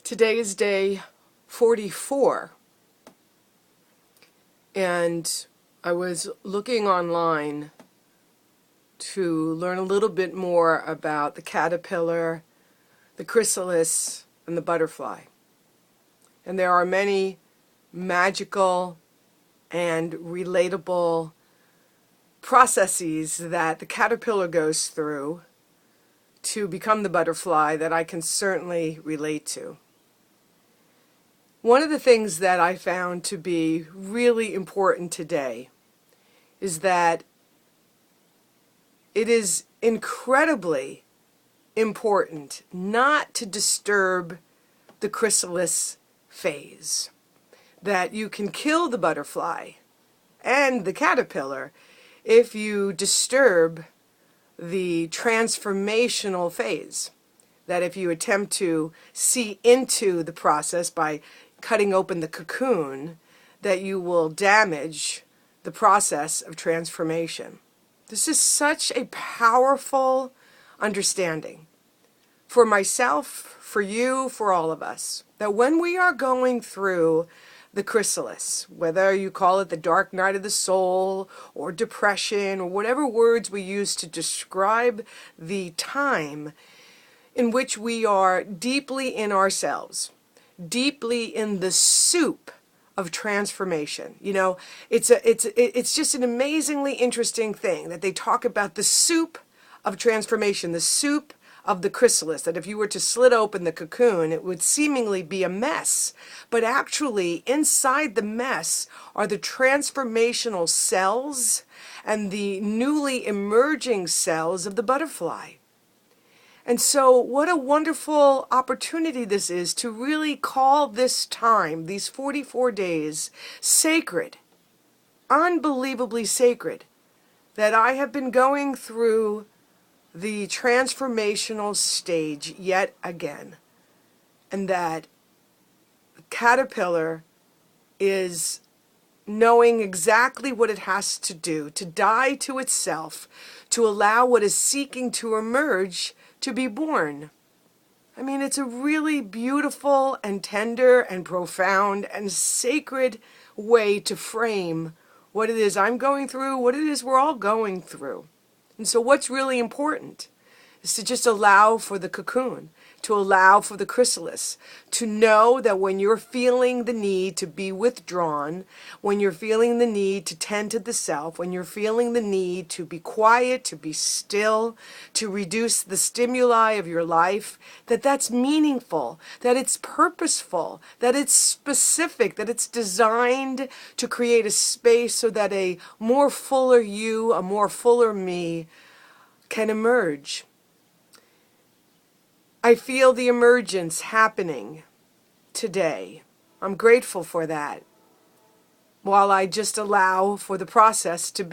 Today is day 44, and I was looking online to learn a little bit more about the caterpillar, the chrysalis, and the butterfly. And there are many magical and relatable processes that the caterpillar goes through to become the butterfly that I can certainly relate to. One of the things that I found to be really important today is that it is incredibly important not to disturb the chrysalis phase. That you can kill the butterfly and the caterpillar if you disturb the transformational phase. That if you attempt to see into the process by cutting open the cocoon, that you will damage the process of transformation. This is such a powerful understanding for myself, for you, for all of us, that when we are going through the chrysalis, whether you call it the dark night of the soul or depression or whatever words we use to describe the time in which we are deeply in ourselves, deeply in the soup of transformation. You know, it's just an amazingly interesting thing that they talk about the soup of transformation, the soup of the chrysalis, that if you were to slit open the cocoon, it would seemingly be a mess. But actually, inside the mess are the transformational cells and the newly emerging cells of the butterfly. And so what a wonderful opportunity this is to really call this time, these 44 days, sacred, unbelievably sacred, that I have been going through the transformational stage yet again, and that the caterpillar is knowing exactly what it has to do, to die to itself, to allow what is seeking to emerge to be born. I mean, it's a really beautiful and tender and profound and sacred way to frame what it is I'm going through, what it is we're all going through. And so what's really important is to just allow for the cocoon, to allow for the chrysalis, to know that when you're feeling the need to be withdrawn, when you're feeling the need to tend to the self, when you're feeling the need to be quiet, to be still, to reduce the stimuli of your life, that that's meaningful, that it's purposeful, that it's specific, that it's designed to create a space so that a more fuller you, a more fuller me can emerge. I feel the emergence happening today. I'm grateful for that. While I just allow for the process to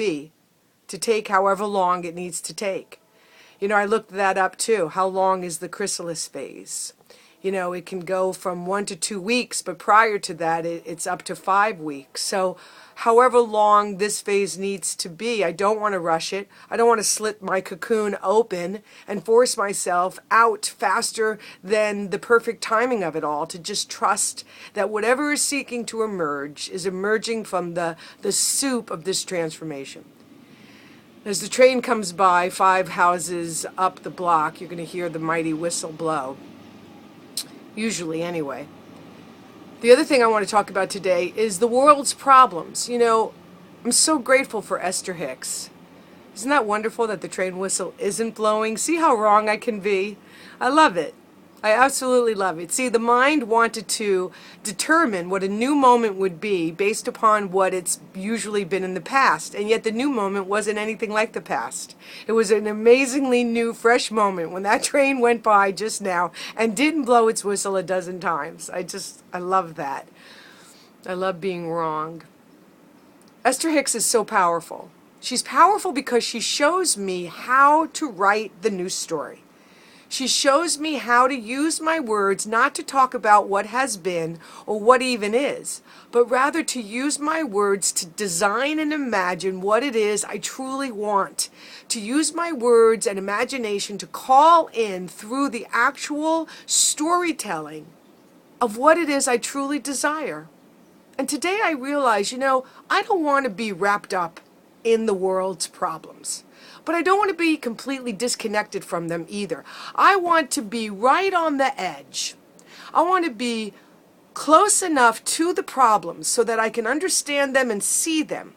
take however long it needs to take. You know, I looked that up too. How long is the chrysalis phase? You know, it can go from 1 to 2 weeks, but prior to that, it's up to 5 weeks. So however long this phase needs to be, I don't want to rush it. I don't want to slit my cocoon open and force myself out faster than the perfect timing of it all, to just trust that whatever is seeking to emerge is emerging from the soup of this transformation. As the train comes by 5 houses up the block, you're going to hear the mighty whistle blow. Usually anyway. The other thing I want to talk about today is the world's problems. You know, I'm so grateful for Esther Hicks. Isn't that wonderful that the train whistle isn't blowing? See how wrong I can be? I love it. I absolutely love it. See, the mind wanted to determine what a new moment would be based upon what it's usually been in the past. And yet the new moment wasn't anything like the past. It was an amazingly new, fresh moment when that train went by just now and didn't blow its whistle a dozen times. I love that. I love being wrong. Esther Hicks is so powerful. She's powerful because she shows me how to write the new story. She shows me how to use my words not to talk about what has been or what even is, but rather to use my words to design and imagine what it is I truly want. To use my words and imagination to call in through the actual storytelling of what it is I truly desire. And today I realize, I don't want to be wrapped up in the world's problems. But I don't want to be completely disconnected from them either. I want to be right on the edge. I want to be close enough to the problems so that I can understand them and see them.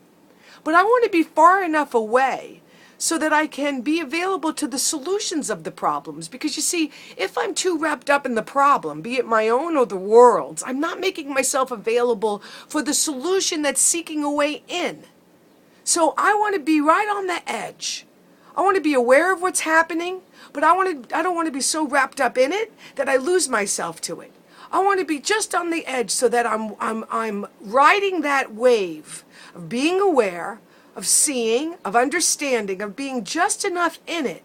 But I want to be far enough away so that I can be available to the solutions of the problems. Because you see, if I'm too wrapped up in the problem, be it my own or the world's, I'm not making myself available for the solution that's seeking a way in. So I want to be right on the edge. I want to be aware of what's happening, but I don't want to be so wrapped up in it that I lose myself to it. I want to be just on the edge so that I'm riding that wave of being aware, of seeing, of understanding, of being just enough in it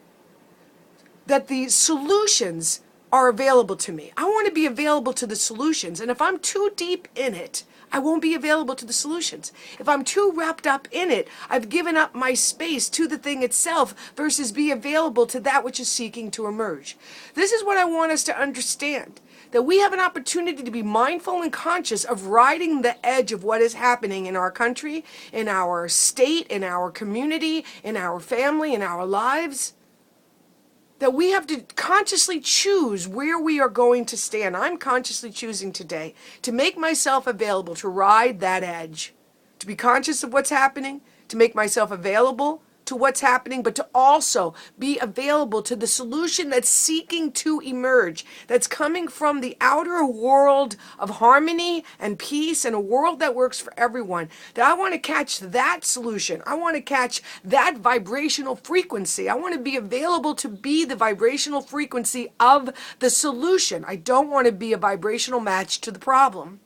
that the solutions are available to me. I want to be available to the solutions. And if I'm too deep in it, I won't be available to the solutions. If I'm too wrapped up in it, I've given up my space to the thing itself versus be available to that which is seeking to emerge. This is what I want us to understand. That we have an opportunity to be mindful and conscious of riding the edge of what is happening in our country, in our state, in our community, in our family, in our lives. That we have to consciously choose where we are going to stand. I'm consciously choosing today to make myself available to ride that edge, to be conscious of what's happening, to make myself available to what's happening, but to also be available to the solution that's seeking to emerge, that's coming from the outer world of harmony and peace and a world that works for everyone. That I want to catch that solution. I want to catch that vibrational frequency. I want to be available to be the vibrational frequency of the solution. I don't want to be a vibrational match to the problem.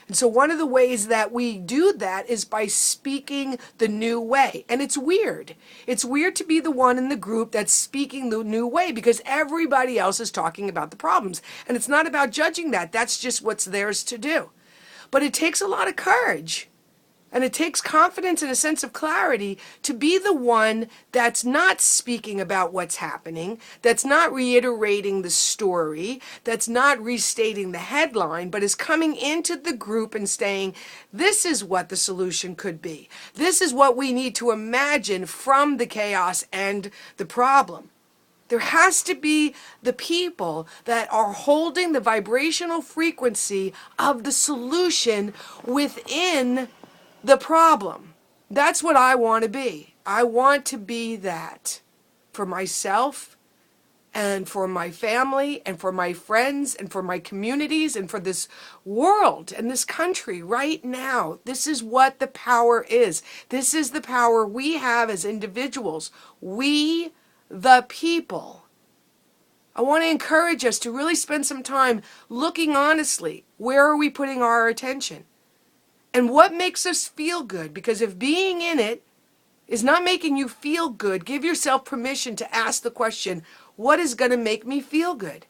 And so one of the ways that we do that is by speaking the new way. And it's weird. It's weird to be the one in the group that's speaking the new way because everybody else is talking about the problems. And it's not about judging that. That's just what's theirs to do. But it takes a lot of courage. And it takes confidence and a sense of clarity to be the one that's not speaking about what's happening, that's not reiterating the story, that's not restating the headline, but is coming into the group and saying, this is what the solution could be. This is what we need to imagine from the chaos and the problem. There has to be the people that are holding the vibrational frequency of the solution within the problem. That's what I want to be. I want to be that for myself and for my family and for my friends and for my communities and for this world and this country right now. This is what the power is. This is the power we have as individuals. We, the people. I want to encourage us to really spend some time looking honestly. Where are we putting our attention? And what makes us feel good? Because if being in it is not making you feel good, give yourself permission to ask the question, what is going to make me feel good?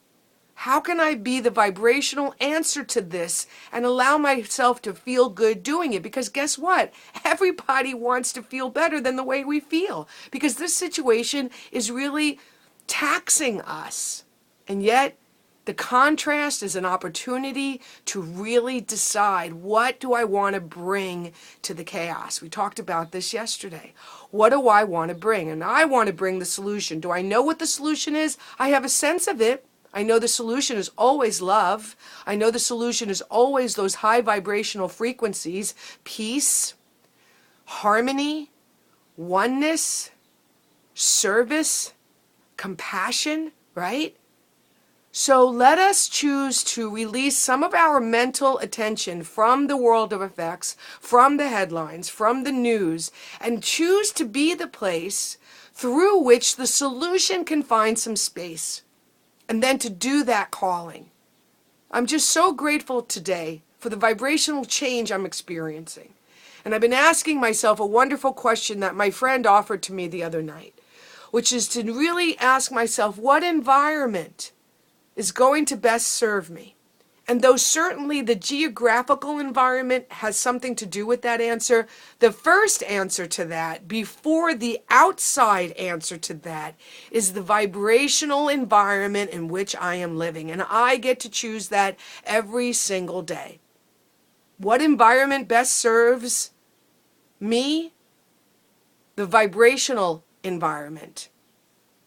How can I be the vibrational answer to this and allow myself to feel good doing it? Because guess what? Everybody wants to feel better than the way we feel. Because this situation is really taxing us. And yet, the contrast is an opportunity to really decide, what do I want to bring to the chaos? We talked about this yesterday. What do I want to bring? And I want to bring the solution. Do I know what the solution is? I have a sense of it. I know the solution is always love. I know the solution is always those high vibrational frequencies, peace, harmony, oneness, service, compassion, right? So let us choose to release some of our mental attention from the world of effects, from the headlines, from the news, and choose to be the place through which the solution can find some space. And then to do that calling. I'm just so grateful today for the vibrational change I'm experiencing. And I've been asking myself a wonderful question that my friend offered to me the other night, which is to really ask myself, what environment is going to best serve me? And though certainly the geographical environment has something to do with that answer, the first answer to that, before the outside answer to that, is the vibrational environment in which I am living. And I get to choose that every single day. What environment best serves me? The vibrational environment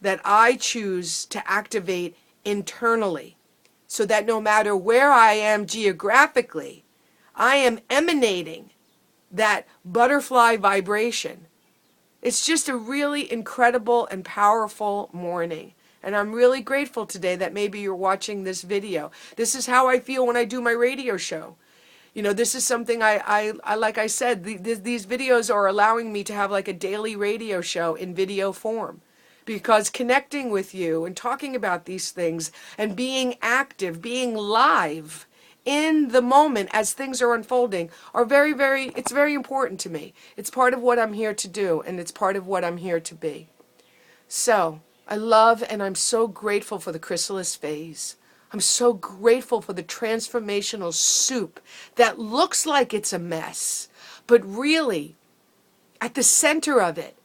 that I choose to activate internally, so that no matter where I am geographically, I am emanating that butterfly vibration. It's just a really incredible and powerful morning. And I'm really grateful today that maybe you're watching this video. This is how I feel when I do my radio show. You know, this is something I like I said, these videos are allowing me to have like a daily radio show in video form. Because connecting with you and talking about these things and being active, being live in the moment as things are unfolding are it's very important to me. It's part of what I'm here to do, and it's part of what I'm here to be. So, I love and I'm so grateful for the chrysalis phase. I'm so grateful for the transformational soup that looks like it's a mess, but really, at the center of it,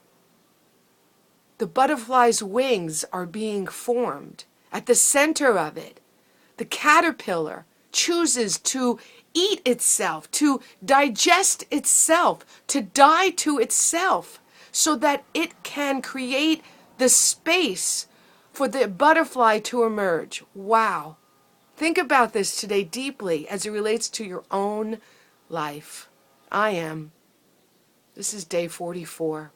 the butterfly's wings are being formed. At the center of it, the caterpillar chooses to eat itself, to digest itself, to die to itself, so that it can create the space for the butterfly to emerge. Wow. Think about this today deeply as it relates to your own life. I am. This is day 44.